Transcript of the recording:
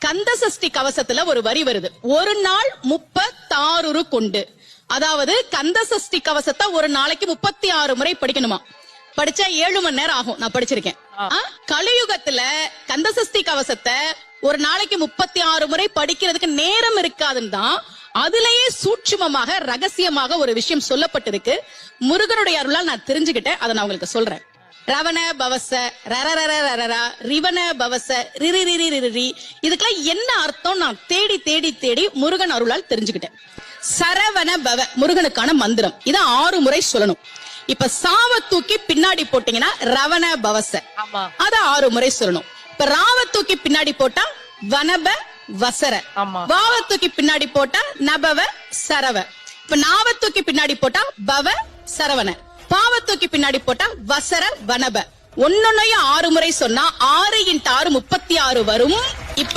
கந்த சஷ்டி கவசத்துல ஒரு வரி வருது, ஒரு நாள் 36 கொண்டு. அதாவது கந்த சஷ்டி கவசத்தை ஒரு நாளைக்கு 36 முறை படிக்கணுமா. படிச்சா 7 மணி நேரம் ஆகும். நான் படிச்சிருக்கேன். கலியுகத்துல கந்த சஷ்டி கவசத்தை ஒரு நாளைக்கு 36 முறை படிக்கிறதுக்கு நேரம் இருக்காதுன்னு தான் அதுலயே சூட்சுமமாக ரகசியமாக ஒரு விஷயம் சொல்லப்பட்டிருக்கு. முருகனுடைய அருளால் நான் தெரிஞ்சுக்கிட்டேன். அதை நான் உங்களுக்கு சொல்றேன். ரவண பவச ரரரரரரா ரிவண பவச ரிரிரிரிரிரி, இதுக்கெல்லாம் என்ன அர்த்தம் நான் தேடி தேடி தேடி முருகன் அருளால் தெரிஞ்சுக்கிட்டேன். சரவண பவ முருகனுக்கான மந்திரம். இதை 6 முறை சொல்லணும். இப்ப சாவ தூக்கி பின்னாடி போட்டீங்கன்னா ரவண பவச, அத 6 முறை சொல்லணும். இப்ப ராவ தூக்கி பின்னாடி போட்டா வனப வசர, வாவ தூக்கி பின்னாடி போட்டா நபவ சரவ, இப்ப நாவ தூக்கி பின்னாடி போட்டா பவ சரவண, பாவ தூக்கி பின்னாடி போட்டா வசர வனப. ஒன்னொன்னையும் 6 முறை சொன்னா 6 × 6 36 வரும். இப்ப